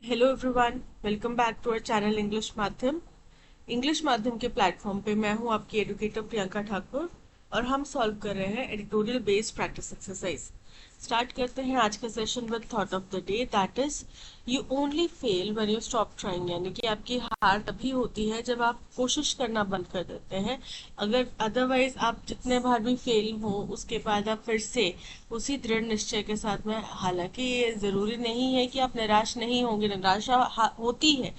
Hello everyone, welcome back to our channel English माध्यम के platform पे मैं हूं आपकी एडुकेटर प्रियंका ठाकुर। और हम सॉल्व कर रहे हैं editorial based practice exercise. Start करते हैं आज का session with thought of the day, that is you only fail when you stop trying. यानी कि आपकी हार तभी होती है जब आप कोशिश करना बंद कर देते हैं। अगर अदरवाइज आप जितने बार भी फेल हो उसके बाद आप फिर से उसी दृढ़ निश्चय के साथ में, हालांकि ये जरूरी नहीं है कि आप निराश नहीं होंगे, निराशा होती है।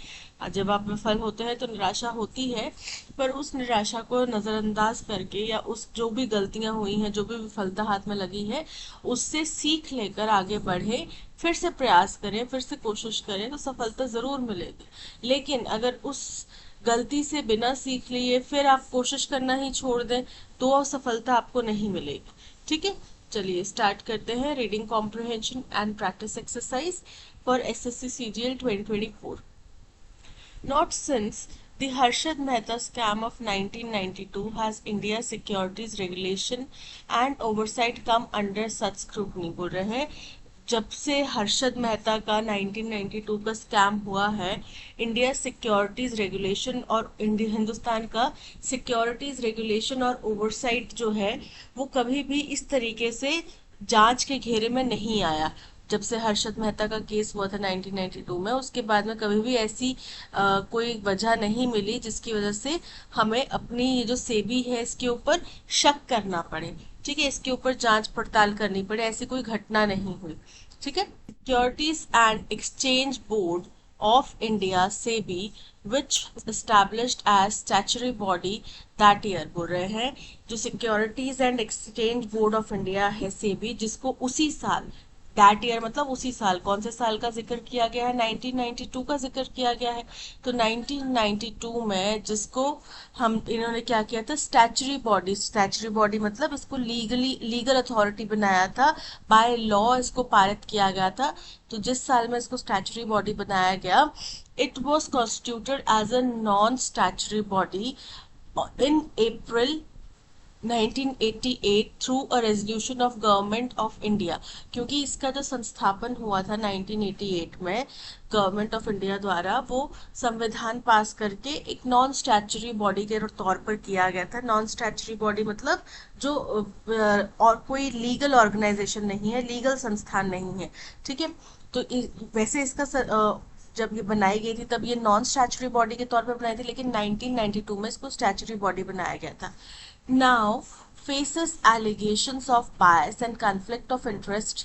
जब आप विफल होते हैं तो निराशा होती है, पर उस निराशा को नजरअंदाज करके या उस जो भी गलतियां हुई हैं, जो भी विफलता हाथ में लगी है, उससे सीख लेकर आगे बढ़े, फिर से प्रयास करें, फिर से कोशिश करें तो सफलता जरूर मिलेगी। लेकिन अगर उस गलती से बिना सीख लिए फिर आप कोशिश करना ही छोड़ दें तो सफलता आपको नहीं मिलेगी। ठीक है, चलिए स्टार्ट करते हैं। Reading comprehension and practice exercise for SSC CGL 2024। Not since the Harshad Mehta scam of 1992 has India's securities regulation and oversight come under such scrutiny। बोल रहे हैं जब से हर्षद मेहता का 1992 का स्कैम हुआ है, इंडिया सिक्योरिटीज रेगुलेशन और हिंदुस्तान का सिक्योरिटीज रेगुलेशन और ओवरसाइट जो है वो कभी भी इस तरीके से जांच के घेरे में नहीं आया। जब से हर्षद मेहता का केस हुआ था 1992 में, उसके बाद में कभी भी ऐसी कोई वजह नहीं मिली जिसकी वजह से हमें अपनी ये जो सेबी है इसके ऊपर शक करना पड़े। ठीक है, इसके ऊपर जांच पड़ताल करनी पड़े, ऐसी कोई घटना नहीं हुई। ठीक है, securities and exchange board of India SEBI which established as statutory body that year। बोल रहे हैं जो securities and exchange board of India है सेबी, जिसको उसी साल, दैट ईयर मतलब उसी साल, कौन से साल का जिक्र किया गया है, 1992 का जिक्र किया गया है। तो 1992 में जिसको हम इन्होंने क्या किया था, स्टैचुरी बॉडी मतलब इसको लीगल अथॉरिटी बनाया था, बाय लॉ इसको पारित किया गया था। तो जिस साल में इसको स्टैचुरी बॉडी बनाया गया, it was constituted as a non statutory body in April 1988 through a resolution of government of India. क्योंकि इसका जो संस्थापन हुआ था 1988 में गवर्नमेंट ऑफ इंडिया द्वारा, वो संविधान पास करके एक नॉन स्टैचुरी बॉडी के तौर पर किया गया था। नॉन स्टैचुरी बॉडी मतलब जो और कोई लीगल ऑर्गेनाइजेशन नहीं है, लीगल संस्थान नहीं है। ठीक है, तो वैसे इसका जब ये बनाई गई थी तब ये नॉन स्टैचुरी बॉडी के तौर पर बनाई थी, लेकिन 1992 में इसको स्टैचुरी बॉडी बनाया गया था। Now faces allegations of bias and conflict of interest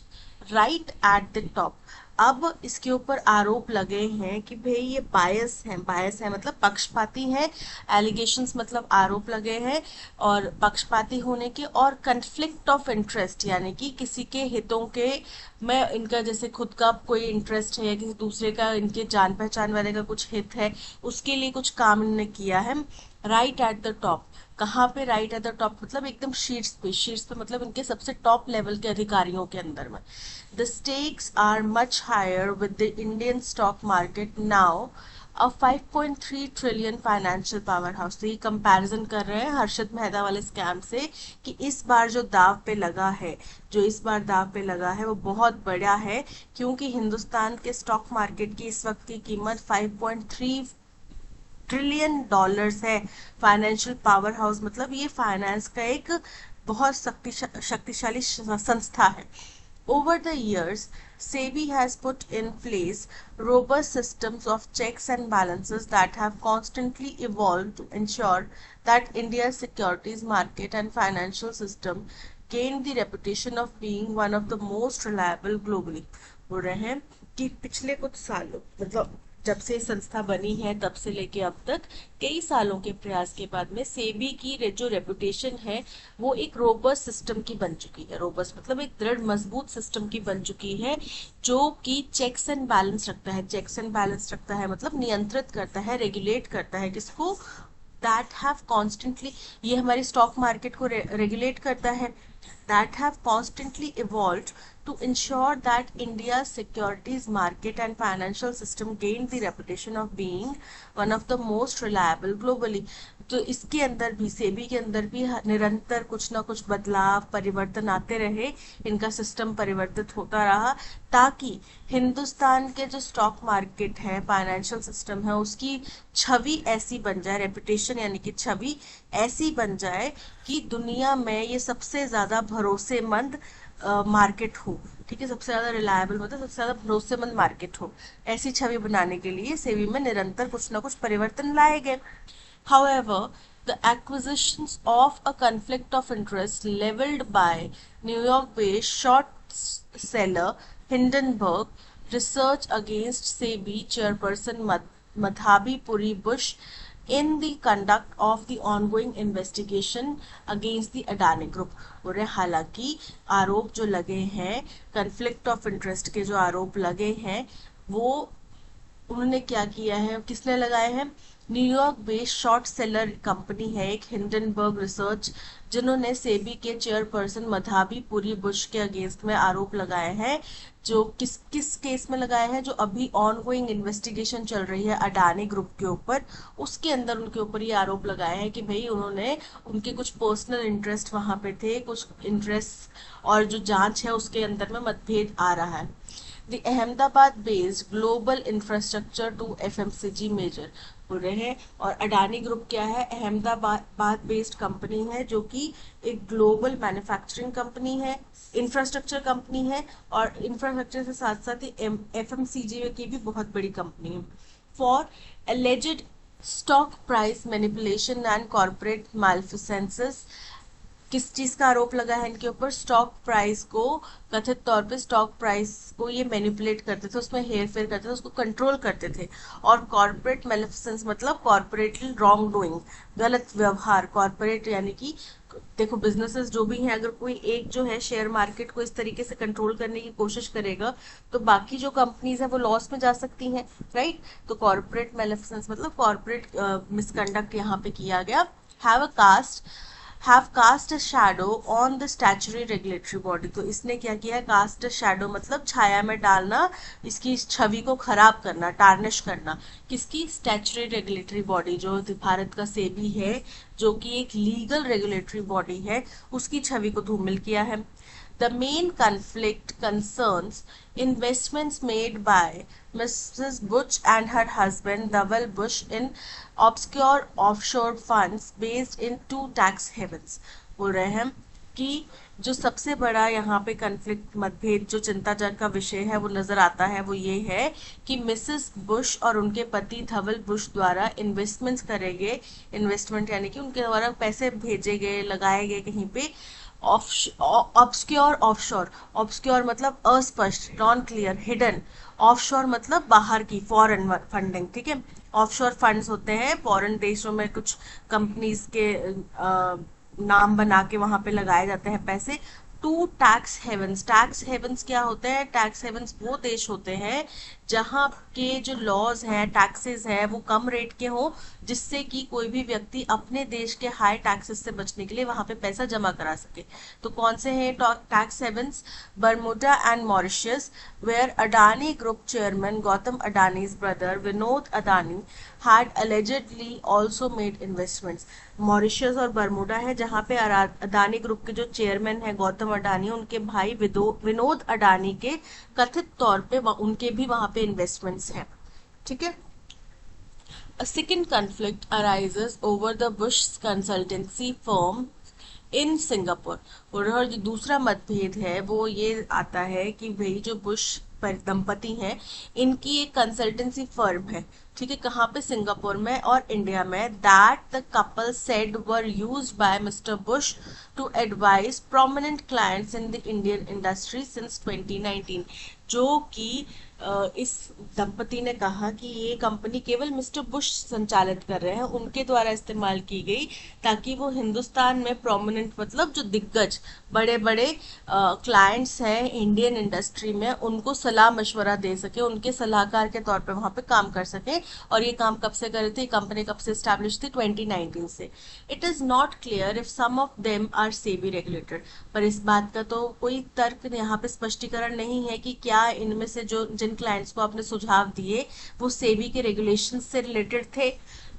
right at the top। अब इसके ऊपर आरोप लगे हैं कि भाई ये बायस है मतलब पक्षपाती है। एलिगेशंस मतलब आरोप लगे हैं, और पक्षपाती होने के, और कन्फ्लिक्ट ऑफ इंटरेस्ट यानी कि किसी के हितों के में इनका, जैसे खुद का कोई इंटरेस्ट है या किसी दूसरे का, इनके जान पहचान वाले का कुछ हित है, उसके लिए कुछ काम इन्होंने किया है। राइट एट द टॉप, कहाँ पे राइट एट द टॉप मतलब एकदम शीर्ष पे मतलब इनके सबसे टॉप लेवल के अधिकारियों के अंदर में। The stakes are much higher with the Indian stock market now a 5.3 trillion financial power house. तो ये कंपैरिजन कर रहे हैं हर्षद मेहता वाले स्कैम से कि इस बार जो दाव पे लगा है, जो इस बार दाव पे लगा है वो बहुत बड़ा है, क्योंकि हिंदुस्तान के स्टॉक मार्केट की इस वक्त की कीमत 5.3 ट्रिलियन डॉलर्स है। फाइनेंशियल पावर हाउस मतलब ये फाइनेंस का एक बहुत शक्तिशाली संस्था है। Over the years, SEBI has put in place robust systems of checks and balances that have constantly evolved to ensure that India's securities market and financial system gain the reputation of being one of the most reliable globally। बोल रहे हैं कि पिछले कुछ सालों मतलब जब से संस्था बनी है तब से लेके अब तक कई सालों के प्रयास के बाद में सेबी की जो रेपुटेशन है वो एक रोबस्ट सिस्टम की बन चुकी है। रोबस्ट मतलब एक दृढ़ मजबूत सिस्टम की बन चुकी है, जो कि चेक्स एंड बैलेंस रखता है। चेक्स एंड बैलेंस रखता है मतलब नियंत्रित करता है, रेगुलेट करता है किसको, दैट हैव कॉन्स्टेंटली, ये हमारी स्टॉक मार्केट को रेगुलेट करता है। that have constantly evolved to ensure that India's securities market and financial system gained the reputation of being one of the most reliable globally. तो इसके अंदर भी सेबी के अंदर भी निरंतर कुछ ना कुछ बदलाव परिवर्तन आते रहे, इनका सिस्टम परिवर्तित होता रहा ताकि हिंदुस्तान के जो स्टॉक मार्केट है फाइनेंशियल सिस्टम है उसकी छवि ऐसी बन जाए, रेपुटेशन यानी कि छवि ऐसी बन जाए कि दुनिया में ये सबसे ज्यादा भरोसेमंद मार्केट हो। ठीक है, सबसे ज्यादा रिलायबल मतलब सबसे ज्यादा भरोसेमंद मार्केट हो। ऐसी छवि बनाने के लिए सेबी में निरंतर कुछ ना कुछ परिवर्तन लाए गए। However, the acquisitions of a conflict of interest leveled by New York-based short seller Hindenburg Research against SEBI chairperson Madhabi Puri Bush in the conduct of the ongoing investigation against the Adani Group। और हालांकि आरोप जो लगे हैं, conflict of interest के जो आरोप लगे हैं, वो उन्होंने क्या किया है, किसने लगाए हैं? New York based short seller company है एक हिंडनबर्ग रिसर्च, जिन्होंने सेबी के चेयरपर्सन मधाबी पुरी बुश के अगेंस्ट में आरोप लगाए हैं। जो किस किस केस में लगाए हैं? जो अभी ऑनगोइंग इन्वेस्टिगेशन चल रही है अडानी ग्रुप के ऊपर, उसके अंदर उनके ऊपर ये आरोप लगाए हैं कि भाई उन्होंने उनके कुछ पर्सनल इंटरेस्ट वहां पे थे, कुछ इंटरेस्ट, और जो जांच है उसके अंदर में मतभेद आ रहा है। The Ahmedabad-based global infrastructure to FMCG major बोल रहे हैं। और अडानी ग्रुप क्या है? अहमदाबाद बेस्ड कंपनी है जो कि एक ग्लोबल मैन्युफैक्चरिंग कंपनी है, इंफ्रास्ट्रक्चर कंपनी है, और इंफ्रास्ट्रक्चर से साथ साथ ही FMCG की भी बहुत बड़ी कंपनी है। For alleged stock price manipulation and corporate malfeasances, किस चीज का आरोप लगा है इनके ऊपर? स्टॉक प्राइस को, कथित तौर पे स्टॉक प्राइस को ये मैनिपुलेट करते थे, उसमें हेर फेर करते थे, उसको कंट्रोल करते थे। और कॉर्पोरेट मेलिफिसेंस मतलब कॉर्पोरेट रॉन्ग डूइंग, गलत व्यवहार। कॉर्पोरेट यानी कि देखो बिजनेसेस जो भी हैं, अगर कोई एक जो है शेयर मार्केट को इस तरीके से कंट्रोल करने की कोशिश करेगा तो बाकी जो कंपनीज है वो लॉस में जा सकती हैं, राइट। तो कॉर्पोरेट मेलिफिसेंस मतलब कॉर्पोरेट मिसकंडक्ट यहाँ पे किया गया। Have cast a shadow on the statutory regulatory body। तो इसने क्या किया है? cast a shadow मतलब छाया में डालना, इसकी छवि को खराब करना, टार्निश करना। किसकी? statutory regulatory body, जो भारत का सेबी है, जो कि एक लीगल रेगुलेटरी बॉडी है, उसकी छवि को धूमिल किया है। The main conflict concerns investments made by Mrs. Bush and her husband Dhaval Bush in obscure offshore funds based in two tax havens। बोल रहे हैं कि जो सबसे बड़ा यहाँ पे कन्फ्लिक्ट मतभेद जो चिंताजनक का विषय है वो नजर आता है, वो ये है कि मिसेस बुश और उनके पति धवल बुश द्वारा इन्वेस्टमेंट्स करे गए, इन्वेस्टमेंट यानी कि उनके द्वारा पैसे भेजे गए, लगाए गए कहीं पे ऑब्सक्योर ऑफशोर। ऑब्सक्योर मतलब अस्पष्ट, नॉन क्लियर, हिडन। ऑफशोर मतलब बाहर की, फॉरेन फंडिंग। ठीक है, ऑफशोर फंड्स होते हैं फॉरेन देशों में, कुछ कंपनीज के नाम बना के वहां पे लगाए जाते हैं पैसे। To tax havens. Tax havens क्या होते हैं? टैक्स हेवंस वो देश होते हैं जहां के जो लॉज हैं, टैक्सेस हैं, वो कम रेट के हो, जिससे कि कोई भी व्यक्ति अपने देश के हाई टैक्सेस से बचने के लिए वहां पे पैसा जमा करा सके। तो कौन से हैं tax havens? Bermuda and Mauritius, where Adani group chairman Gautam Adani's brother Vinod Adani had allegedly also made investments। Mauritius और बर्मुडा है जहां पे अडानी ग्रुप के जो चेयरमैन है गौतम अडानी, उनके भाई विनोद अडानी के कथित तौर पे उनके भी वहां पे इन्वेस्टमेंट्स हैं। ठीक है। A second conflict arises over the Bush consultancy firm in Singapore. और जो दूसरा मतभेद है वो ये आता है कि भाई जो बुश दंपति हैं, इनकी एक कंसल्टेंसी फर्म है। ठीक है, कहाँ पे? सिंगापुर में और इंडिया में। That the couple said were used by mister Bush to advise prominent clients in the Indian industry since 2019। जो कि इस दंपति ने कहा कि ये कंपनी केवल मिस्टर बुश संचालित कर रहे हैं, उनके द्वारा इस्तेमाल की गई, ताकि वो हिंदुस्तान में प्रोमिनेंट मतलब जो दिग्गज बड़े बड़े क्लाइंट्स हैं इंडियन इंडस्ट्री में, उनको सलाह मशवरा दे सके, उनके सलाहकार के तौर पे वहां पे काम कर सके। और ये काम कब से करे थे, कंपनी कब से स्टैब्लिश थी, 2019 से। It is not clear if some of them are SEBI regulated, पर इस बात का तो कोई तर्क यहाँ पे स्पष्टीकरण नहीं है कि क्या इनमें से जो जिन क्लाइंट्स को आपने सुझाव दिए वो सेबी के रेगुलेशन से रिलेटेड थे।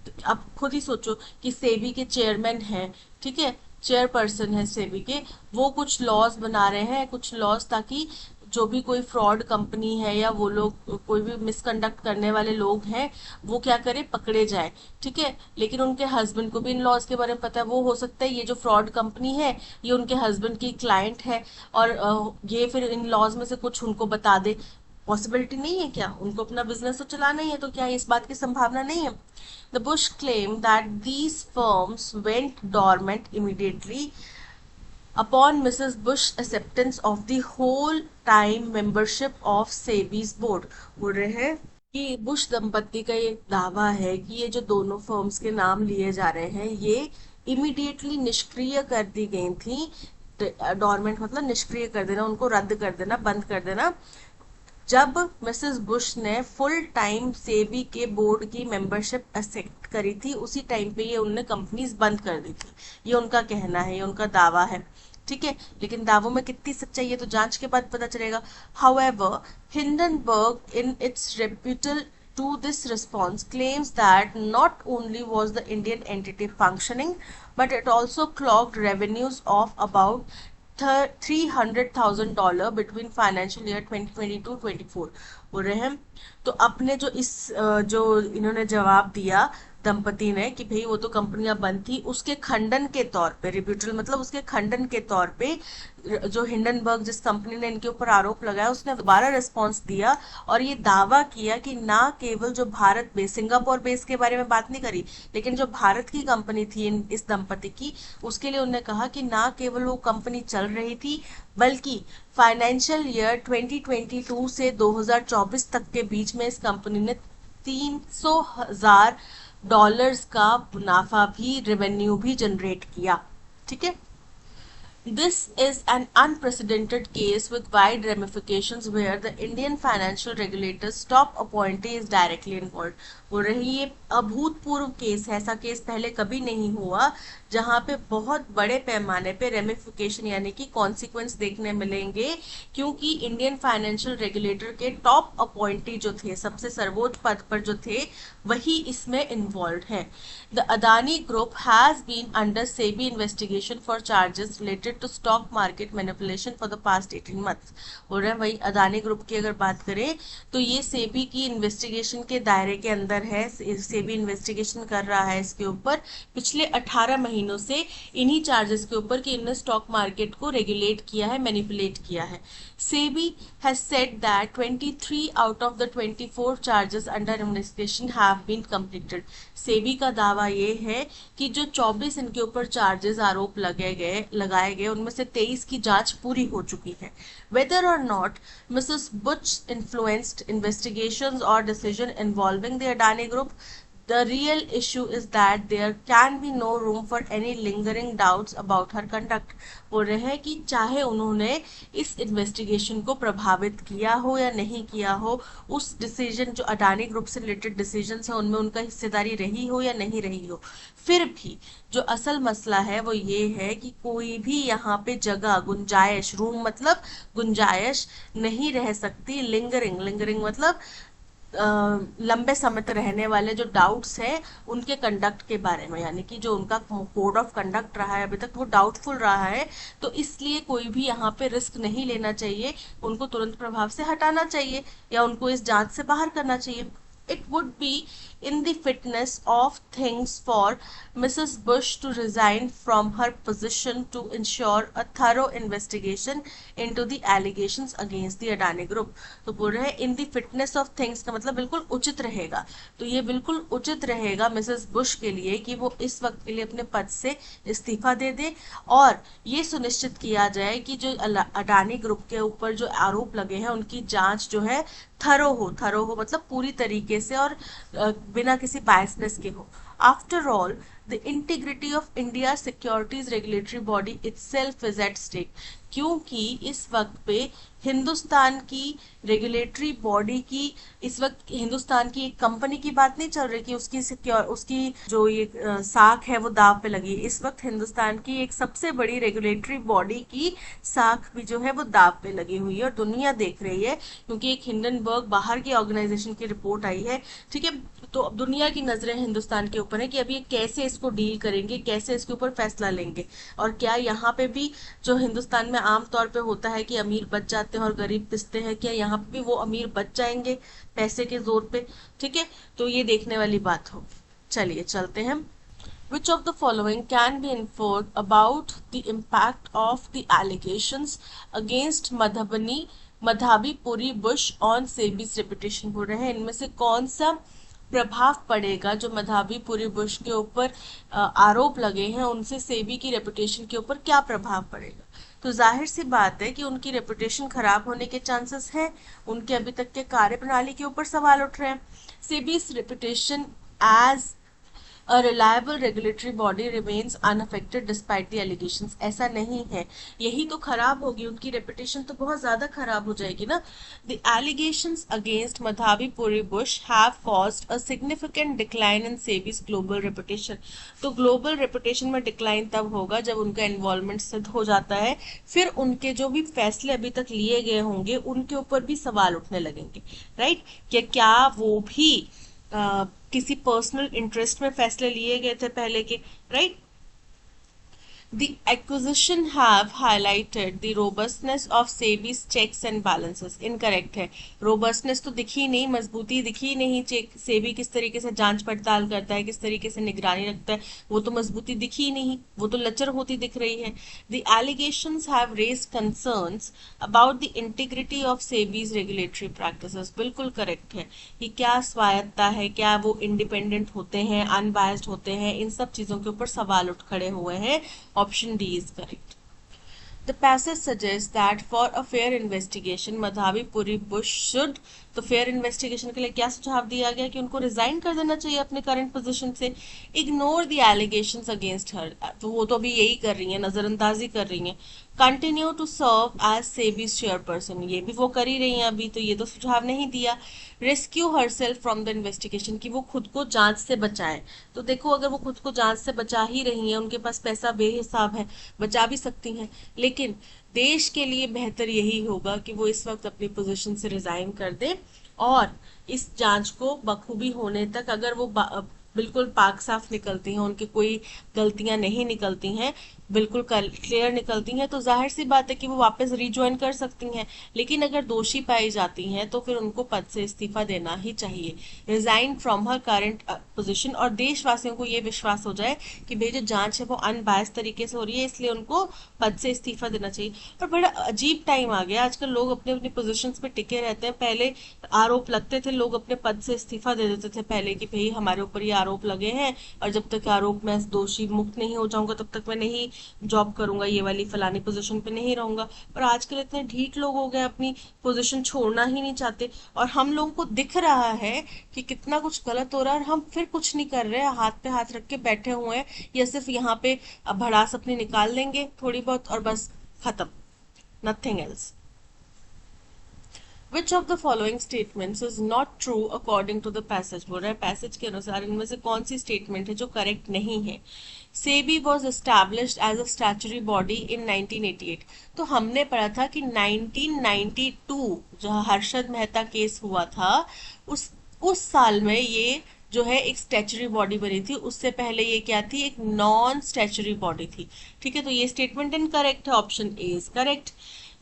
तो आप खुद ही सोचो कि सेबी के चेयरमैन हैं, ठीक है, चेयरपर्सन है सेबी के, वो कुछ लॉज बना रहे हैं, कुछ लॉज, ताकि जो भी कोई फ्रॉड कंपनी है या वो लोग कोई भी मिसकंडक्ट करने वाले लोग हैं वो क्या करे, पकड़े जाए, ठीक है। लेकिन उनके हस्बैंड को भी इन लॉज के बारे में पता है, वो हो सकता है ये जो फ्रॉड कंपनी है ये उनके हस्बैंड की क्लाइंट है, और ये फिर इन लॉज में से कुछ उनको बता दे। पॉसिबिलिटी नहीं है क्या, उनको अपना बिजनेस तो चलाना ही है, तो क्या इस बात की संभावना नहीं है। The Bush claim that these firms went dormant immediately upon Mrs. Bush's acceptance of the whole time membership of SEBI's board। बोल रहे हैं कि बुश दंपति का ये दावा है कि ये जो दोनों फर्म्स के नाम लिए जा रहे हैं ये इमीडिएटली निष्क्रिय कर दी गई थी। डॉर्मेंट मतलब निष्क्रिय कर देना, उनको रद्द कर देना, बंद कर देना, जब मिसेस बुश ने फुल टाइम सेबी के बोर्ड की मेंबरशिप एक्सेप्ट करी थी, उसी टाइम पे ये उन्होंने कंपनीज बंद कर दी थी। ये उनका कहना है, ये उनका दावा है, ठीक है। लेकिन दावों में कितनी सच्चाई है तो जांच के बाद पता चलेगा। However, Hindenburg in its rebuttal to this response claims that not only was the Indian entity functioning, but it also clocked revenues of about $300,000 between financial year 2022-24। बोल रहे हैं तो अपने जो जो इन्होंने जवाब दिया दंपति ने कि भाई वो तो कंपनियां बंद थी, उसके खंडन के तौर पे, रिब्यूटल मतलब उसके खंडन के तौर पे, जो हिंडनबर्ग जिस कंपनी ने इनके ऊपर आरोप लगाया उसने दोबारा रिस्पॉन्स दिया और ये दावा किया कि ना केवल जो भारत बेस, सिंगापुर बेस के बारे में बात नहीं करी, लेकिन जो भारत की कंपनी थी इस दंपति की, उसके लिए उन्होंने कहा कि ना केवल वो कंपनी चल रही थी, बल्कि फाइनेंशियल ईयर 2022 से 2024 तक के बीच में इस कंपनी ने $300,000 का मुनाफा भी, रेवेन्यू भी जनरेट किया, ठीक है। This is an unprecedented case with wide ramifications where the Indian financial regulators top appointee is directly involved। बोल रही ये अभूतपूर्व केस है, ऐसा केस पहले कभी नहीं हुआ जहां पे बहुत बड़े पैमाने पे रेमिफिकेशन यानी कि कॉन्सिक्वेंस देखने मिलेंगे, क्योंकि इंडियन फाइनेंशियल रेगुलेटर के टॉप अपॉइंटी जो थे, सबसे सर्वोच्च पद पर जो थे, वही इसमें इन्वॉल्व है। The Adani group has been under SEBI investigation for charges related to stock market manipulation for the past 18 months. बोल रहे हैं वही अदानी ग्रुप की अगर बात करें तो ये सेबी की इन्वेस्टिगेशन के दायरे के अंदर है, सेबी इन्वेस्टिगेशन कर रहा है इसके ऊपर पिछले 18 महीनों से, इन्हीं चार्जेस के ऊपर कि इन्होंने स्टॉक मार्केट को रेगुलेट किया है, मैनिपुलेट किया है। SEBI has said that 23 out of the 24 charges under investigation have been completed. SEBI का दावा ये है कि जो 24 इनके ऊपर चार्जेस आरोप लगाए गए उनमें से 23 की जांच पूरी हो चुकी है। Whether or not Mrs Buch influenced investigations or decision involving the Adani group, the real issue is that there can be no room for any lingering doubts about her conduct। बोल रहे हैं कि चाहे उन्होंने इस इन्वेस्टिगेशन को प्रभावित किया हो या नहीं किया हो, उस डिसीजन जो अडानी ग्रुप से रिलेटेड डिसीजन है उनमें उनका हिस्सेदारी रही हो या नहीं रही हो, फिर भी जो असल मसला है वो ये है कि कोई भी यहाँ पे जगह, गुंजाइश, रूम मतलब गुंजाइश नहीं रह सकती लिंगरिंग मतलब लंबे समय तक रहने वाले जो डाउट्स हैं उनके कंडक्ट के बारे में, यानी कि जो उनका कोड ऑफ कंडक्ट रहा है अभी तक वो डाउटफुल रहा है, तो इसलिए कोई भी यहाँ पे रिस्क नहीं लेना चाहिए, उनको तुरंत प्रभाव से हटाना चाहिए या उनको इस जांच से बाहर करना चाहिए। It would be in the fitness of things for Mrs. Bush to resign from her position to ensure a thorough investigation into the allegations against the Adani Group। तो बोल रहे हैं in the fitness of things का मतलब बिल्कुल उचित रहेगा, तो ये बिल्कुल उचित रहेगा मिसेस बुश के लिए कि वो इस वक्त के लिए अपने पद से इस्तीफा दे दे और ये सुनिश्चित किया जाए कि जो अडानी ग्रुप के ऊपर जो आरोप लगे हैं उनकी जांच जो है थरो हो मतलब पूरी तरीके से और बिना किसी बायसनेस के हो। After all the integrity of India securities regulatory body itself is at stake, क्योंकि इस वक्त पे हिंदुस्तान की रेगुलेटरी बॉडी की, इस वक्त हिंदुस्तान की एक कंपनी की बात नहीं चल रही कि उसकी सिक्योर उसकी जो ये साख है वो दाव पे लगी। इस वक्त हिंदुस्तान की एक सबसे बड़ी रेगुलेटरी बॉडी की साख भी जो है वो दाव पे लगी हुई है और दुनिया देख रही है, क्योंकि एक हिंडनबर्ग बाहर की ऑर्गेनाइजेशन की रिपोर्ट आई है। ठीक है, तो अब दुनिया की नजरें हिंदुस्तान के ऊपर है कि अभी ये कैसे इसको डील करेंगे, कैसे इसके ऊपर फैसला लेंगे, और क्या यहाँ पे भी जो हिंदुस्तान में आमतौर पे होता है कि अमीर बच जाते हैं और गरीब पिसते हैं, क्या यहाँ पे भी वो अमीर बच जाएंगे पैसे के जोर पे। ठीक है, तो ये देखने वाली बात हो। चलिए चलते हैं। Which of the following can be inferred about the impact of the allegations against Madhabi Puri Bush on सेबी's reputation? बोल रहे हैं इनमें से कौन सा प्रभाव पड़ेगा जो मधाबी पुरी बुश के ऊपर आरोप लगे हैं, उनसे सेबी की रेपुटेशन के ऊपर क्या प्रभाव पड़ेगा। तो जाहिर सी बात है कि उनकी रेपुटेशन खराब होने के चांसेस हैं, उनके अभी तक के कार्यप्रणाली के ऊपर सवाल उठ रहे हैं। सेबी's reputation as A reliable regulatory body remains unaffected despite the allegations, ऐसा नहीं है, यही तो खराब होगी, उनकी रेपुटेशन तो बहुत ज्यादा खराब हो जाएगी ना। The allegations against Madhabi Puri Bush have caused a significant decline in SEBI's global reputation. तो global reputation में decline तब होगा जब उनका involvement सिद्ध हो जाता है, फिर उनके जो भी फैसले अभी तक लिए गए होंगे उनके ऊपर भी सवाल उठने लगेंगे, राइट। क्या वो भी किसी पर्सनल इंटरेस्ट में फैसले लिए गए थे पहले के, right. The acquisition have highlighted the robustness of SEBI's checks and balances. Incorrect है, robustness तो दिखी नहीं, मजबूती दिखी नहीं। चेक सेबी किस तरीके से जांच पड़ताल करता है, किस तरीके से निगरानी रखता है, वो तो मजबूती दिखी नहीं, वो तो लचर होती दिख रही है। The allegations have raised concerns about the integrity of SEBI's regulatory practices. बिल्कुल करेक्ट है कि क्या स्वायत्ता है, क्या वो इंडिपेंडेंट होते हैं, अनबायस्ड होते हैं, इन सब चीजों के ऊपर सवाल उठ खड़े हुए हैं। Option D is correct. The passage suggests that for a fair investigation, Madhabi Puri Bush should, तो फेयर इन्वेस्टिगेशन के लिए क्या सुझाव दिया गया कि उनको रिजाइन कर देना चाहिए अपने करंट पोजीशन से। Ignore the allegations against her, तो वो तो अभी यही कर रही है, नजरअंदाजी कर रही है। Continue to serve as SEBI's chairperson, ये भी वो कर ही रही हैं अभी, तो ये तो सुझाव नहीं दिया। Rescue herself from the investigation, की वो खुद को जांच से बचाए। तो देखो अगर वो खुद को जांच से बचा ही रही है, उनके पास पैसा बेहिसाब है, बचा भी सकती हैं, लेकिन देश के लिए बेहतर यही होगा कि वो इस वक्त अपनी पोजीशन से रिजाइन कर दे और इस जांच को बखूबी होने तक, अगर वो बिल्कुल पाक साफ निकलती हैं, उनकी कोई गलतियां नहीं निकलती हैं, बिल्कुल क्लियर निकलती हैं, तो जाहिर सी बात है कि वो वापस रिज्वाइन कर सकती हैं। लेकिन अगर दोषी पाई जाती हैं तो फिर उनको पद से इस्तीफा देना ही चाहिए, resign from her current position, और देशवासियों को ये विश्वास हो जाए कि भाई जो जांच है वो अनबायस तरीके से हो रही है, इसलिए उनको पद से इस्तीफा देना चाहिए। और बड़ा अजीब टाइम आ गया, आजकल लोग अपने अपनी पोजीशन पे टिके रहते हैं। पहले आरोप लगते थे, लोग अपने पद से इस्तीफा दे देते थे पहले कि भाई हमारे ऊपर ये आरोप लगे हैं और जब तक आरोप मैं दोषी मुक्त नहीं हो जाऊंगा तब तक मैं नहीं जॉब करूंगा, ये वाली फलानी पोजीशन पे नहीं रहूंगा। पर आजकल इतने ढीठ लोग हो गए, अपनी पोजीशन छोड़ना ही नहीं चाहते, और हम लोगों को दिख रहा है कि कितना कुछ गलत हो रहा है और हम फिर कुछ नहीं कर रहे हैं, हाथ पे हाथ रख के बैठे हुए हैं, या सिर्फ यहाँ पे भड़ास अपनी निकाल लेंगे थोड़ी बहुत और बस खत्म, nothing else. Which of the following statements is not true according to the passage? बोल रहा है पैसेज के अनुसार इनमें से कौन सी स्टेटमेंट है जो करेक्ट नहीं है। SEBI was established as a statutory body in 1988, तो हमने पढ़ा था कि 1992 जो हर्षद मेहता केस हुआ था, उस साल में ये जो है एक स्टैचुरी बॉडी बनी थी। उससे पहले ये क्या थी, एक नॉन स्टैचुरी बॉडी थी। ठीक है, तो ये स्टेटमेंट इनकरेक्ट है, option A is correct.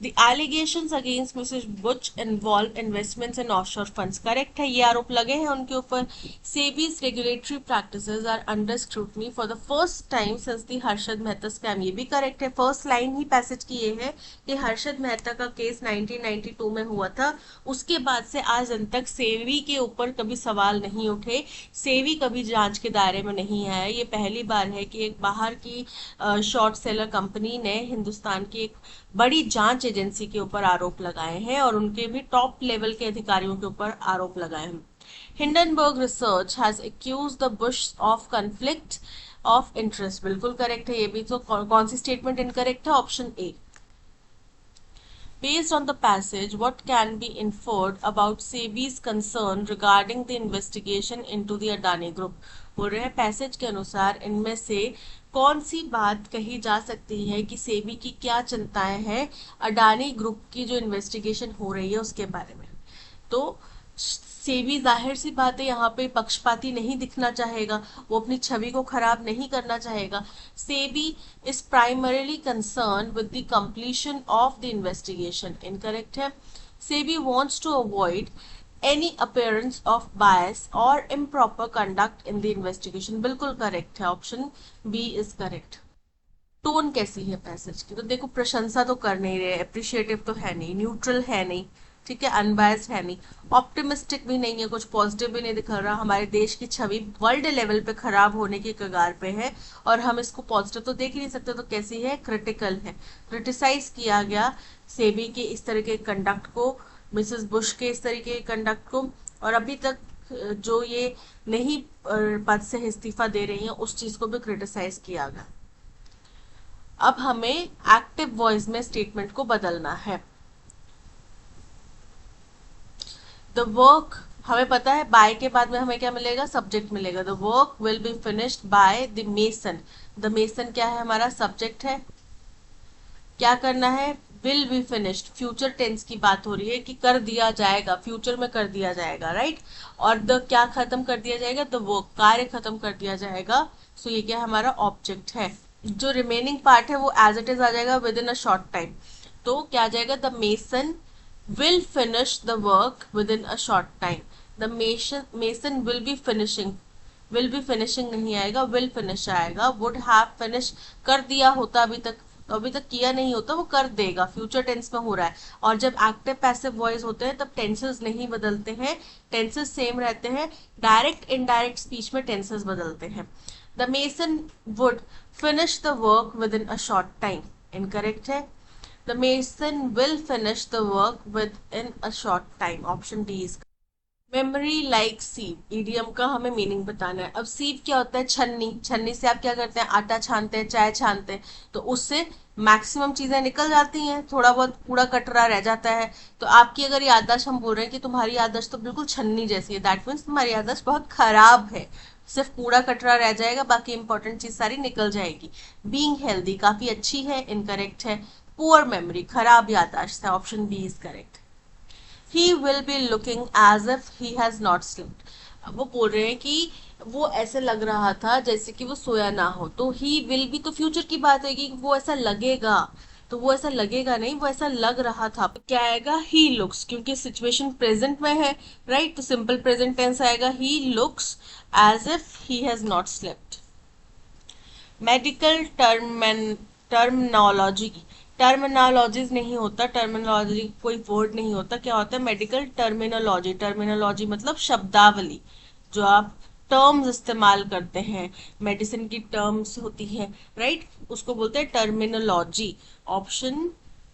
The allegations against Mrs. Butch involve investments in offshore funds. Correct है, ये आरोप लगे हैं उनके ऊपर। SEBI's regulatory practices are under scrutiny for the first time since the Harshad Mehta scam, ये भी करेक्ट है। फर्स्ट लाइन ही पैसेज की ये है कि हर्षद मेहता का केस 1992 में हुआ था, उसके बाद से आज दिन तक सेबी के ऊपर कभी सवाल नहीं उठे, सेबी कभी जांच के दायरे में नहीं आया। ये पहली बार है कि एक बाहर की शॉर्ट सेलर कंपनी ने हिंदुस्तान की एक बड़ी जांच एजेंसी के ऊपर आरोप लगाए हैं और उनके भी टॉप लेवल के अधिकारियों के ऊपर आरोप लगाए हैं। Hindenburg research has accuse the Bush of conflict of interest, बिल्कुल करेक्ट है ये भी। तो कौन सी स्टेटमेंट इनकरेक्ट है? Option A. Based on the passage, what can be inferred about SEBI's concern regarding the investigation into the Adani Group? बोल रहे हैं पैसेज के अनुसार इनमें से कौन सी बात कही जा सकती है कि सेबी की क्या चिंताएं हैं अडानी ग्रुप की जो इन्वेस्टिगेशन हो रही है उसके बारे में। तो सेबी जाहिर सी बात है यहाँ पे पक्षपाती नहीं दिखना चाहेगा, वो अपनी छवि को खराब नहीं करना चाहेगा। SEBI is primarily concern with the completion of the investigation, incorrect है। SEBI wants to avoid any appearance of bias or improper conduct in the investigation, बिल्कुल करेक्ट है, option B is correct. Tone कैसी है passage की? तो देखो प्रशंसा तो कर नहीं रहे, अप्रिशिएटिव तो है नहीं, न्यूट्रल है नहीं, ठीक है, अनबायस्ड है नहीं, ऑप्टिमिस्टिक भी नहीं है, कुछ पॉजिटिव भी नहीं दिखा रहा। हमारे देश की छवि वर्ल्ड लेवल पे खराब होने की कगार पे है और हम इसको पॉजिटिव तो देख ही नहीं सकते। तो कैसी है? क्रिटिकल है। क्रिटिसाइज किया गया सेबी के इस तरह के कंडक्ट को, मिसेस बुश के इस तरीके के कंडक्ट को, और अभी तक जो ये नहीं पद से इस्तीफा दे रही है उस चीज को भी क्रिटिसाइज किया गया। अब हमें एक्टिव वॉइस में स्टेटमेंट को बदलना है। द वर्क, हमें पता है बाय के बाद में हमें क्या मिलेगा? सब्जेक्ट मिलेगा। The work will be finished by the mason. The mason क्या है? हमारा सब्जेक्ट है। क्या करना है? Will be finished, future tense की बात हो रही है कि कर दिया जाएगा, फ्यूचर में कर दिया जाएगा, राइट। और द क्या खत्म कर दिया जाएगा? द वर्क, कार्य खत्म कर दिया जाएगा। सो ये क्या हमारा ऑब्जेक्ट है। जो रिमेनिंग पार्ट है वो एज इट इज आ जाएगा with in a short time. तो क्या आ जाएगा? The mason will finish the work within a short time. The mason will be finishing, will be finishing नहीं आएगा, will finish आएगा। would have finished कर दिया होता अभी तक, तो अभी तक किया नहीं होता, वो कर देगा, फ्यूचर टेंस में हो रहा है। और जब एक्टिव पैसिव वॉइस होते हैं तब टेंसेस नहीं बदलते हैं, टेंसेस सेम रहते हैं। डायरेक्ट इनडायरेक्ट स्पीच में टेंसेस बदलते हैं। The mason would finish the work with in a short time, incorrect है। The mason will finish the work within a short time. Option D is memory like sieve. Idiom का हमें meaning बताना है। अब सीव क्या होता है? छन्नी। छन्नी से आप क्या करते हैं? आटा छानते हैं, चाय छानते हैं, तो उससे मैक्सिमम चीजें निकल जाती हैं, थोड़ा बहुत कूड़ा कचरा रह जाता है। तो आपकी अगर याददाश्त, हम बोल रहे हैं कि तुम्हारी याददाश्त तो बिल्कुल छन्नी जैसी है, दैट मीन्स तुम्हारी याददाश्त बहुत खराब है, सिर्फ कूड़ा कचरा रह जाएगा, बाकी इंपॉर्टेंट चीज सारी निकल जाएगी। बीइंग हेल्दी काफी अच्छी है, इनकरेक्ट है। पुअर मेमोरी, खराब याददाश्त है, option B is correct. He will be looking as if he has not sleeped. अब वो बोल रहे हैं कि वो ऐसे लग रहा था जैसे कि वो सोया ना हो, तो ही विल भी तो फ्यूचर की बात है कि वो ऐसा लगेगा, तो वो ऐसा लगेगा नहीं, वो ऐसा लग रहा था। क्या आएगा? ही लुक्स, क्योंकि सिचुएशन प्रेजेंट में है, राइट, तो सिंपल प्रेजेंट टेंस आएगा। He looks as if he has not slept. Medical terminology, terminologies नहीं होता, टर्मिनोलॉजी कोई वर्ड नहीं होता, क्या होता है? Medical terminology. टर्मिनोलॉजी मतलब शब्दावली, जो आप टर्म्स इस्तेमाल करते हैं, मेडिसिन की टर्म्स होती है, राइट, उसको बोलते हैं terminology. Option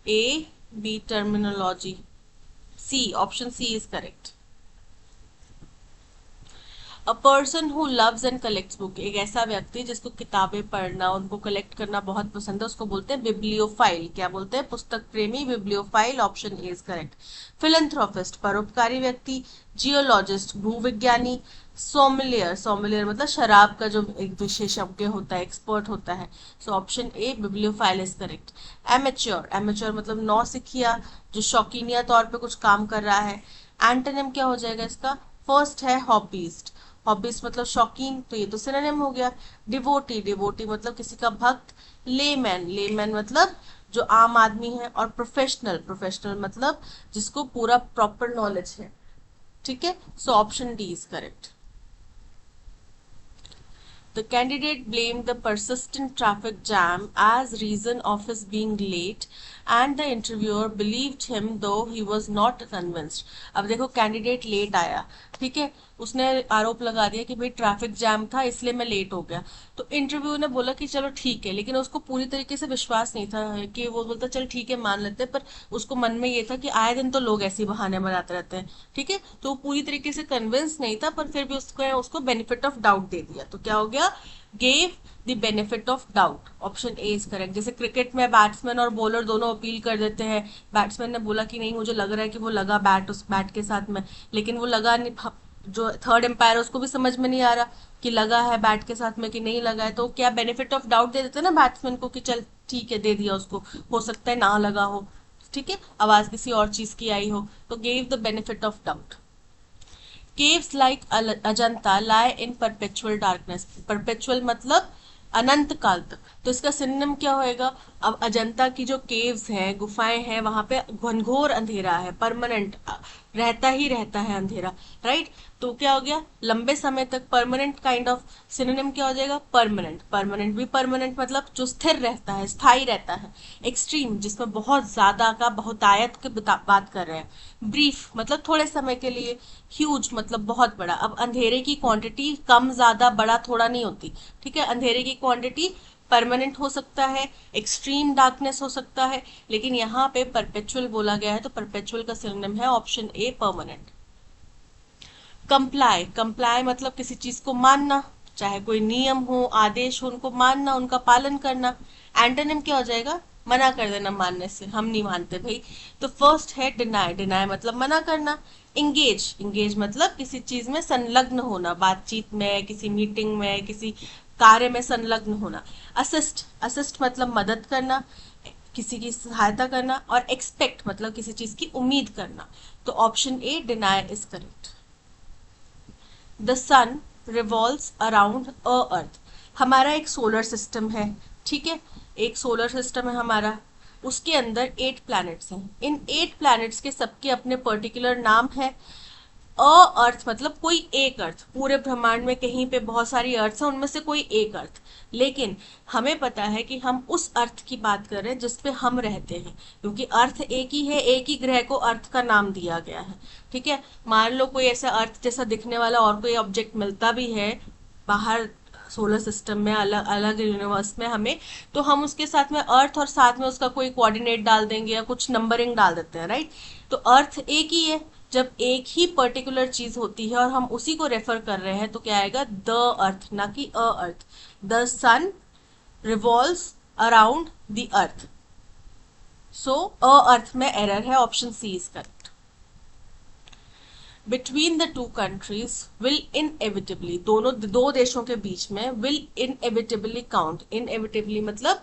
A B terminology, C, option C is correct. A person who loves and collects book, एक ऐसा व्यक्ति जिसको किताबें पढ़ना, उनको कलेक्ट करना बहुत पसंद है, उसको बोलते हैं बिब्लियोफाइल। क्या बोलते हैं? पुस्तक प्रेमी, bibliophile, option A is correct. Philanthropist, परोपकारी व्यक्ति। जियोलॉजिस्ट, भूविज्ञानी। सोमलियर, सोमलियर मतलब शराब का जो एक विशेषज्ञ होता है, एक्सपर्ट होता है, so option A bibliophile is correct. Amateur, amateur मतलब नौसिखिया, जो शौकीनिया तौर पे कुछ काम कर रहा है। एंटोनिम क्या हो जाएगा इसका? फर्स्ट है हॉबीस्ट, हॉबीज मतलब शौकीन, तो ये तो सिनोनिम हो गया। डिवोटी, डिवोटी मतलब किसी का भक्त। लेमैन, लेमैन मतलब जो आम आदमी है। और प्रोफेशनल, प्रोफेशनल मतलब जिसको पूरा प्रॉपर नॉलेज है, ठीक है, सो option D is correct. The candidate blamed the persistent traffic jam as reason of his being late and the interviewer believed him though he was not convinced. अब देखो candidate late आया, ठीक है, उसने आरोप लगा दिया कि भाई ट्रैफिक जैम था इसलिए मैं लेट हो गया। तो इंटरव्यू ने बोला कि चलो ठीक है, लेकिन उसको पूरी तरीके से विश्वास नहीं था कि वो बोलता चल ठीक है मान लेते हैं, पर उसको मन में ये था कि आए दिन तो लोग ऐसे ही बहाने बनाते रहते हैं, ठीक है। तो वो पूरी तरीके से कन्विंस नहीं था, पर फिर भी उसको उसको बेनिफिट ऑफ डाउट दे दिया। तो क्या हो गया, gave the benefit of doubt. Option A is correct. जैसे क्रिकेट में बैट्समैन और बॉलर दोनों अपील कर देते हैं, बैट्समैन ने बोला कि नहीं मुझे लग रहा है कि वो लगा बैट उस बैट के साथ में, लेकिन वो लगा नहीं, जो थर्ड एम्पायर है उसको भी समझ में नहीं आ रहा कि लगा है बैट के साथ में कि नहीं लगा है, तो क्या बेनिफिट ऑफ डाउट दे देते हैं ना बैट्समैन को कि चल ठीक है दे दिया उसको, हो सकता है ना लगा हो, ठीक है, आवाज किसी और चीज की आई हो, तो gave the benefit of doubt. Caves like Ajanta lie in perpetual darkness. Perpetual मतलब अनंत काल तक, तो इसका सिनोनिम क्या होएगा। अब अजंता की जो केव्स हैं, गुफाएं हैं, वहां पे घनघोर अंधेरा है, परमानेंट रहता ही रहता है अंधेरा, राइट। तो क्या हो गया, लंबे समय तक, परमानेंट काइंड ऑफ सिनोनिम क्या हो जाएगा, परमानेंट। परमानेंट भी परमानेंट मतलब जो स्थिर रहता है, स्थायी रहता है। एक्सट्रीम जिसमें बहुत ज्यादा का, बहुतायत की बात कर रहे हैं। ब्रीफ मतलब थोड़े समय के लिए। ह्यूज मतलब बहुत बड़ा। अब अंधेरे की क्वांटिटी कम ज्यादा बड़ा थोड़ा नहीं होती, ठीक है। अंधेरे की क्वांटिटी परमानेंट हो सकता है, एक्सट्रीम डार्कनेस हो सकता है, लेकिन यहाँ पे परपेचुअल बोला गया है, तो परपेचुअल का सिनोनिम है ऑप्शन ए, परमानेंट। कंप्लाई, कंप्लाई मतलब किसी चीज को मानना, चाहे कोई नियम हो, आदेश हो, उनको मानना, उनका पालन करना। एंटोनिम क्या हो जाएगा, मना कर देना मानने से, हम नहीं मानते भाई। तो फर्स्ट है डिनाई, डिनाई मतलब मना करना। इंगेज, इंगेज मतलब किसी चीज में संलग्न होना, बातचीत में, किसी मीटिंग में, किसी कार्य में संलग्न होना। असिस्ट, असिस्ट मतलब मदद करना, किसी की सहायता करना। और एक्सपेक्ट मतलब किसी चीज की उम्मीद करना। तो option A deny is correct. The sun revolves around a earth. हमारा एक सोलर सिस्टम है, ठीक है, एक सोलर सिस्टम है हमारा, उसके अंदर 8 प्लैनेट्स हैं। इन 8 प्लैनेट्स के सबके अपने पर्टिकुलर नाम है। अ अर्थ मतलब कोई एक अर्थ, पूरे ब्रह्मांड में कहीं पे बहुत सारी अर्थ है, उनमें से कोई एक अर्थ। लेकिन हमें पता है कि हम उस अर्थ की बात कर रहे हैं जिसपे हम रहते हैं, क्योंकि अर्थ एक ही है, एक ही ग्रह को अर्थ का नाम दिया गया है, ठीक है। मान लो कोई ऐसा अर्थ जैसा दिखने वाला और कोई ऑब्जेक्ट मिलता भी है बाहर सोलर सिस्टम में, अलग अलग यूनिवर्स में हमें, तो हम उसके साथ में अर्थ और साथ में उसका कोई कोऑर्डिनेट डाल देंगे या कुछ नंबरिंग डाल देते हैं, राइट। तो अर्थ एक ही है। जब एक ही पर्टिकुलर चीज होती है और हम उसी को रेफर कर रहे हैं, तो क्या आएगा, द अर्थ, ना कि a earth. The sun revolves around the earth. So a earth में एरर है, option C is correct. Between the two countries will inevitably, दोनों दो देशों के बीच में, विल इनएविटेबली काउंट। इनएविटेबली मतलब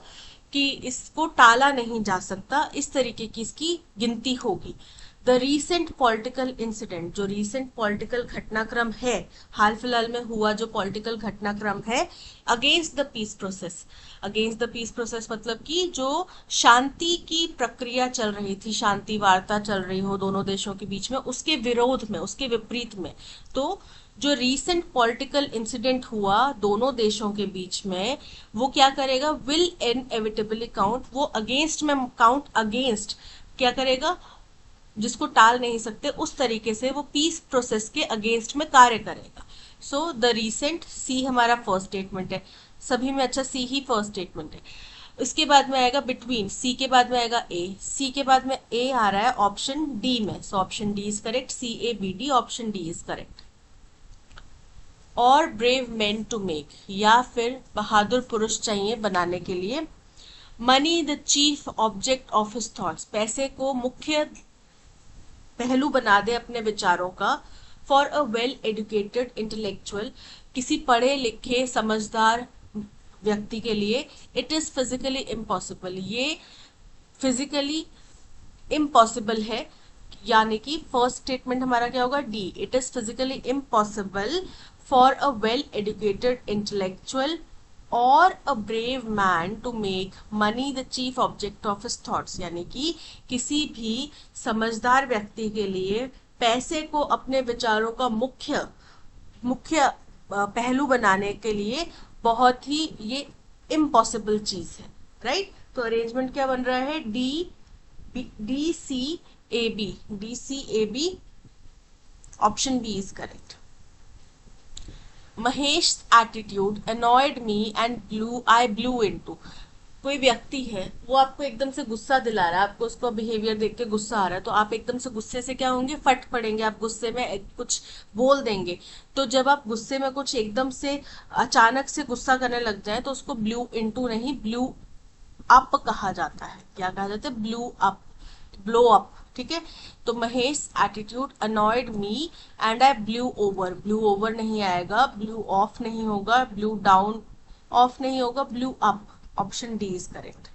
कि इसको टाला नहीं जा सकता, इस तरीके की इसकी गिनती होगी। द रीसेंट पॉलिटिकल इंसिडेंट, जो रीसेंट पॉलिटिकल घटनाक्रम है, हाल फिलहाल में हुआ जो पॉलिटिकल घटनाक्रम है, against the peace process. Against the peace process मतलब कि जो शांति की प्रक्रिया चल रही थी, शांति वार्ता चल रही हो दोनों देशों के बीच में, उसके विरोध में, उसके विपरीत में। तो जो रीसेंट पॉलिटिकल इंसिडेंट हुआ दोनों देशों के बीच में, वो क्या करेगा, विल इनएविटेबली काउंट, वो अगेंस्ट में काउंट, अगेंस्ट क्या करेगा, जिसको टाल नहीं सकते, उस तरीके से वो पीस प्रोसेस के अगेंस्ट में कार्य करेगा। सो द रीसेंट, सी हमारा फर्स्ट स्टेटमेंट है सभी में, अच्छा सी ही फर्स्ट स्टेटमेंट है। इसके बाद में आएगा बिटवीन, सी के बाद में आएगा ए, सी के बाद में ए आ रहा है ऑप्शन डी में, so option D is correct, C A B D, option D is correct. और ब्रेव मेन टू मेक, या फिर बहादुर पुरुष चाहिए बनाने के लिए। Money the chief object of his thoughts, पैसे को मुख्य पहलू बना दे अपने विचारों का। For a well educated intellectual, किसी पढ़े लिखे समझदार व्यक्ति के लिए। इट इज फिजिकली इम्पॉसिबल, ये फिजिकली इम्पॉसिबल है, यानी कि फर्स्ट स्टेटमेंट हमारा क्या होगा, D. It is physically impossible for a well educated intellectual or a brave man to make money the chief object of his thoughts, यानी कि किसी भी समझदार व्यक्ति के लिए पैसे को अपने विचारों का मुख्य मुख्य पहलू बनाने के लिए बहुत ही ये इम्पॉसिबल चीज है, राइट। तो अरेंजमेंट क्या बन रहा है, D, D C A B, D C A B, option B is correct. Mahesh attitude annoyed me and I blew into. कोई व्यक्ति है, वो आपको एकदम से गुस्सा दिला रहा है, आपको उसका बिहेवियर देख के गुस्सा आ रहा है, तो आप एकदम से गुस्से से क्या होंगे, फट पड़ेंगे, आप गुस्से में कुछ बोल देंगे। तो जब आप गुस्से में कुछ एकदम से अचानक से गुस्सा करने लग जाए तो उसको ब्लू इनटू नहीं, ब्लू अप कहा जाता है। क्या कहा जाता है, ब्लू अप, ब्लो अप। ठीक है, तो Mahesh attitude annoyed me and I blue over, blue over नहीं आएगा, ब्लू ऑफ नहीं होगा, ब्लू डाउन ऑफ नहीं होगा, blew up. Option D is correct.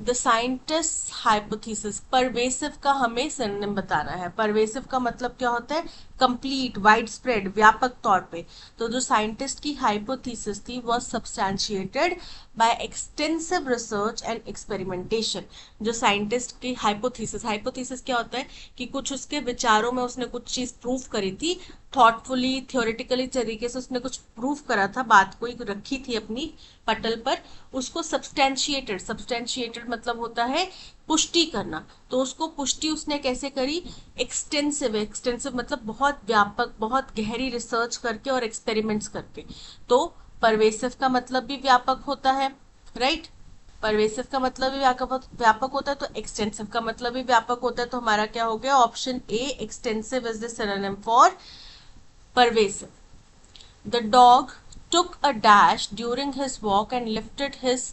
The scientist hypothesis, pervasive का हमें सिनोनिम बताना है। परवेसिव का मतलब क्या होता है, कंप्लीट, वाइड स्प्रेड, व्यापक तौर पे। तो जो साइंटिस्ट की हाइपोथेसिस थी वह substantiated by extensive research and experimentation. जो साइंटिस्ट की हाइपोथेसिस, हाइपोथेसिस क्या होता है कि कुछ उसके विचारों में उसने कुछ चीज प्रूव करी थी, थॉटफुली थियोरेटिकली तरीके से उसने कुछ प्रूव करा था, बात कोई रखी थी अपनी पटल पर, उसको सब्सटैंशिएटेड, सब्सटैंशिएटेड मतलब होता है पुष्टि करना। तो उसको पुष्टि उसने कैसे करी, एक्सटेंसिव, एक्सटेंसिव मतलब बहुत व्यापक, बहुत गहरी रिसर्च करके और एक्सपेरिमेंट्स करके। तो परवेसिव का मतलब भी व्यापक होता है, राइट। परवेसिव का मतलब भी व्यापक होता है, तो एक्सटेंसिव का मतलब भी व्यापक होता है। तो हमारा क्या हो गया, option A, extensive is the synonym for pervasive. The dog took a dash during his walk and lifted his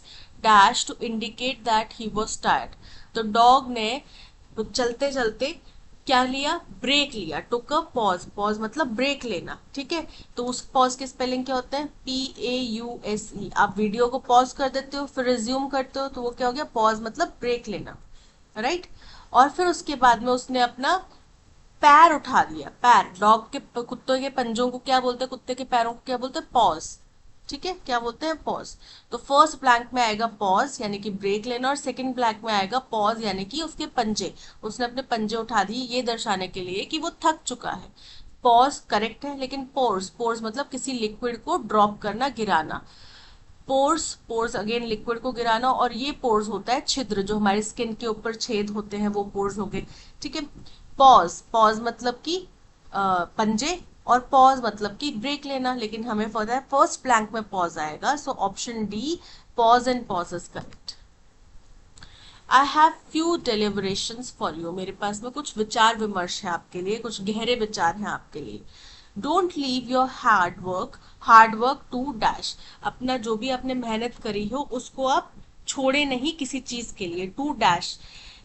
dash to indicate that he was tired. तो डॉग ने चलते चलते क्या लिया, ब्रेक लिया। टुक अ पॉज, पॉज मतलब break लेना, ठीक है। तो उस पॉज के स्पेलिंग क्या होते हैं, PAUSE। आप वीडियो को पॉज कर देते हो फिर रिज्यूम करते हो, तो वो क्या हो गया, पॉज मतलब ब्रेक लेना, राइट। और फिर उसके बाद में उसने अपना पैर उठा दिया, पैर, डॉग के, कुत्ते के पंजों को क्या बोलते हैं, कुत्ते के पैरों को क्या बोलते हैं, पॉज। ठीक है, क्या बोलते हैं, पॉज। तो फर्स्ट ब्लैंक में आएगा पॉज यानी कि ब्रेक लेना, और सेकंड ब्लैंक में आएगा पॉज यानी कि उसके पंजे, उसने अपने पंजे उठा दिए, ये दर्शाने के लिए कि वो थक चुका है। पॉज करेक्ट है, लेकिन पोर्स, पोर्स मतलब किसी लिक्विड को ड्रॉप करना, गिराना। पोर्स, पोर्स अगेन लिक्विड को गिराना, और ये पोर्स होता है छिद्र, जो हमारी स्किन के ऊपर छेद होते हैं वो पोर्स हो गए, ठीक है। पॉज, पॉज मतलब कि पंजे, और पॉज मतलब कि ब्रेक लेना, लेकिन हमें पता है फर्स्ट ब्लैंक में पॉज आएगा, सो option D, pause and pause is correct. I have few deliberations for you, मेरे पास में कुछ विचार विमर्श है आपके लिए, कुछ गहरे विचार हैं आपके लिए। Don't leave your hard work to dash, अपना जो भी आपने मेहनत करी हो उसको आप छोड़े नहीं किसी चीज के लिए, to dash.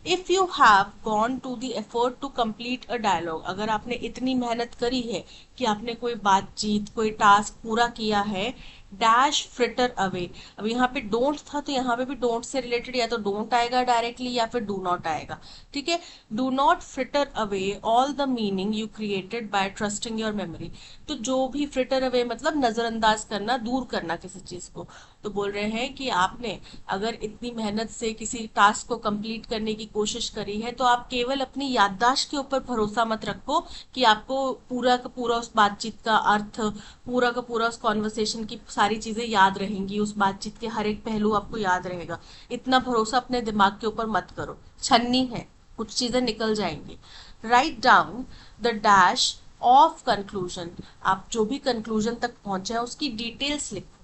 If you have gone to the effort to complete a dialogue, अगर आपने इतनी मेहनत करी है कि आपने कोई बातचीत, कोई टास्क पूरा किया है, डैश फ्रिटर अवे। अब यहाँ पे डोंट था तो यहाँ पे भी डोंट से रिलेटेड या तो डोंट आएगा डायरेक्टली या फिर डू नॉट आएगा, ठीक है। Do not fritter away all the meaning you created by trusting your memory. तो जो भी फ्रिटर अवे मतलब नजरअंदाज करना, दूर करना किसी चीज को। तो बोल रहे हैं कि आपने अगर इतनी मेहनत से किसी टास्क को कंप्लीट करने की कोशिश करी है, तो आप केवल अपनी याददाश्त के ऊपर भरोसा मत रखो कि आपको पूरा का पूरा उस बातचीत का अर्थ, पूरा का पूरा उस कॉन्वर्सेशन की सारी चीजें याद रहेंगी, उस बातचीत के हर एक पहलू आपको याद रहेगा। इतना भरोसा अपने दिमाग के ऊपर मत करो, छन्नी है, कुछ चीजें निकल जाएंगी। Right down the dash of conclusion, आप जो भी कंक्लूजन तक पहुंचे हैं उसकी डिटेल्स लिखो,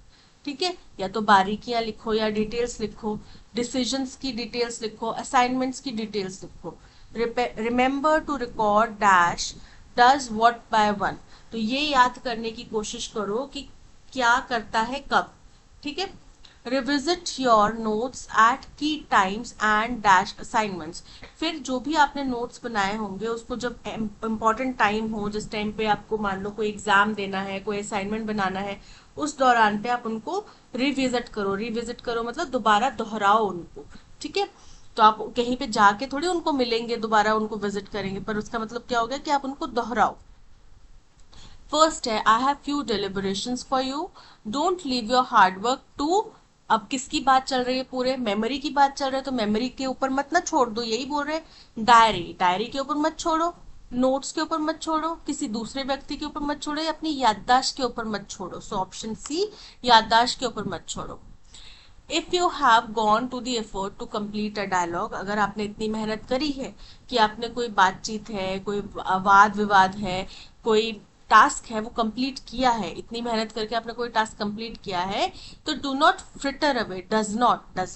ठीक है। या तो बारीकियां लिखो या डिटेल्स लिखो, डिसीजंस की डिटेल्स लिखो, असाइनमेंट्स की डिटेल्स लिखो। Remember to record dash does what by one, तो ये याद करने की कोशिश करो कि क्या करता है कब, ठीक है। रिविजिट योर नोट्स एट की टाइम्स एंड डैश असाइनमेंट्स, फिर जो भी आपने नोट्स बनाए होंगे उसको जब इम्पोर्टेंट टाइम हो, जिस टाइम पे आपको मान लो कोई एग्जाम देना है, कोई असाइनमेंट बनाना है, उस दौरान पे आप उनको रिविजिट करो। रिविजिट करो मतलब दोबारा दोहराओ उनको, ठीक है। तो आप कहीं पे जाके थोड़ी उनको मिलेंगे, दोबारा उनको विजिट करेंगे, पर उसका मतलब क्या हो गया कि आप उनको दोहराओ। फर्स्ट है I have few deliberations for you, don't leave your hard work to, अब किसकी बात चल रही है, पूरे मेमोरी की बात चल रही है, तो मेमोरी के ऊपर मत ना छोड़ दो, यही बोल रहे हैं। डायरी, डायरी के ऊपर मत छोड़ो, नोट्स के ऊपर मत छोड़ो, किसी दूसरे व्यक्ति के ऊपर मत छोड़ो, या अपनी याददाश्त के ऊपर मत छोड़ो। सो ऑप्शन सी, याददाश्त के ऊपर मत छोड़ो। If you have gone to the effort to complete a dialogue, अगर आपने इतनी मेहनत करी है कि आपने कोई बातचीत है, कोई वाद विवाद है, कोई टास्क है वो कंप्लीट किया है, इतनी मेहनत करके आपने कोई टास्क कंप्लीट किया है, तो do not fritter away, does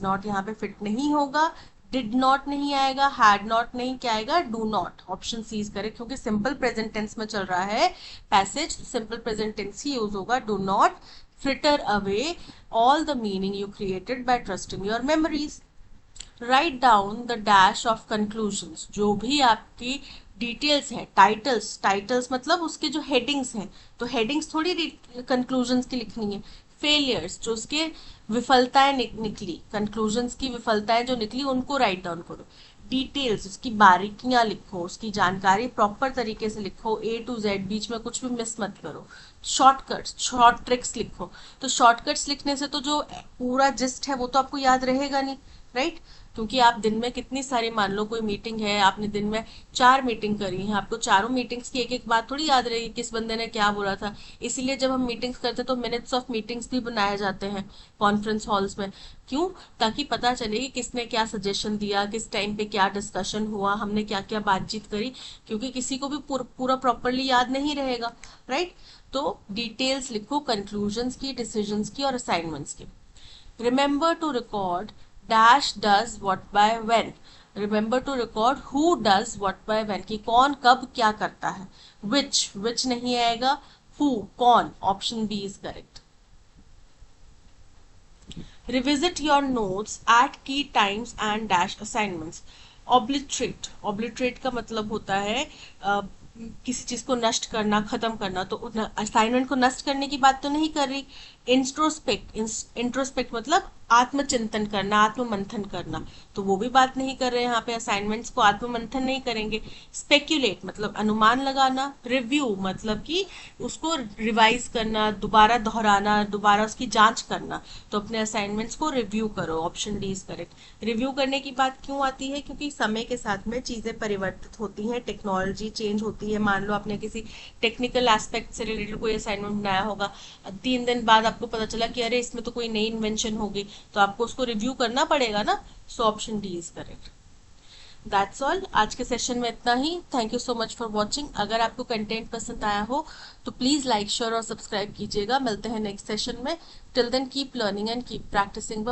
not यहाँ पे फिट नहीं होगा, डिड नॉट नहीं आएगा, हैड नॉट नहीं, क्या आएगा, do not. Option C is correct, क्योंकि सिंपल प्रेजेंट टेंस में चल रहा है पैसेज, सिंपल प्रेजेंट टेंस ही यूज होगा। Do not fritter away all the meaning you created by trusting your memories. Write down the dash of conclusions, जो भी आपकी डिटेल्स हैं, टाइटल्स मतलब उसके जो हेडिंग्स हैं, तो हेडिंग्स थोड़ी कंक्लूजन्स की लिखनी है। फेलियर्स, जो उसके विफलताएं निकली, कंक्लूजन्स की विफलताएं जो निकली उनको राइट डाउन करो। डिटेल्स, उसकी बारीकियां लिखो, उसकी जानकारी प्रॉपर तरीके से लिखो, A to Z, बीच में कुछ भी मिस मत करो। शॉर्टकट्स, शॉर्ट ट्रिक्स लिखो। तो शॉर्टकट्स लिखने से तो जो पूरा जिस्ट है वो तो आपको याद रहेगा नहीं, राइट? क्योंकि आप दिन में कितनी सारी, मान लो कोई मीटिंग है, आपने दिन में 4 मीटिंग करी है, आपको चारों मीटिंग्स की एक एक बात थोड़ी याद रहेगी, किस बंदे ने क्या बोला था। इसीलिए जब हम मीटिंग्स करते हैं तो मिनट्स ऑफ मीटिंग्स भी बनाए जाते हैं कॉन्फ्रेंस हॉल्स में। क्यों? ताकि पता चले कि किसने क्या सजेशन दिया, किस टाइम पे क्या डिस्कशन हुआ, हमने क्या क्या बातचीत करी, क्योंकि किसी को भी पूरा प्रॉपरली याद नहीं रहेगा, राइट? तो डिटेल्स लिखो कंक्लूजन्स की, डिसीजंस की और असाइनमेंट्स की। Remember to record dash does what by when. Remember to record who does what by when, कि कौन कब क्या करता है। which नहीं आएगा, who कौन, option B is correct. Revisit your notes at key times and dash assignments. Obliterate का मतलब होता है किसी चीज को नष्ट करना, खत्म करना। तो असाइनमेंट को नष्ट करने की बात तो नहीं कर रही। इंट्रोस्पेक्ट मतलब आत्मचिंतन करना, आत्ममंथन करना, तो वो भी बात नहीं कर रहे हैं यहाँ पे। असाइनमेंट्स को आत्ममंथन नहीं करेंगे। स्पेक्यूलेट मतलब अनुमान लगाना। रिव्यू मतलब कि उसको रिवाइज करना, दोबारा दोहराना, दोबारा उसकी जांच करना। तो अपने असाइनमेंट्स को रिव्यू करो, option D is correct. Review करने की बात क्यों आती है? क्योंकि समय के साथ में चीजें परिवर्तित होती हैं, टेक्नोलॉजी चेंज होती है। मान लो आपने किसी टेक्निकल एस्पेक्ट से रिलेटेड कोई असाइनमेंट बनाया होगा, 3 दिन बाद आपको पता चला कि अरे इसमें तो कोई नई इन्वेंशन होगी, तो आपको उसको रिव्यू करना पड़ेगा ना। So option D is correct. That's all, आज के सेशन में इतना ही। Thank you so much for watching. अगर आपको कंटेंट पसंद आया हो तो प्लीज लाइक, शेयर और सब्सक्राइब कीजिएगा। मिलते हैं नेक्स्ट सेशन में। Till then keep learning and keep practising.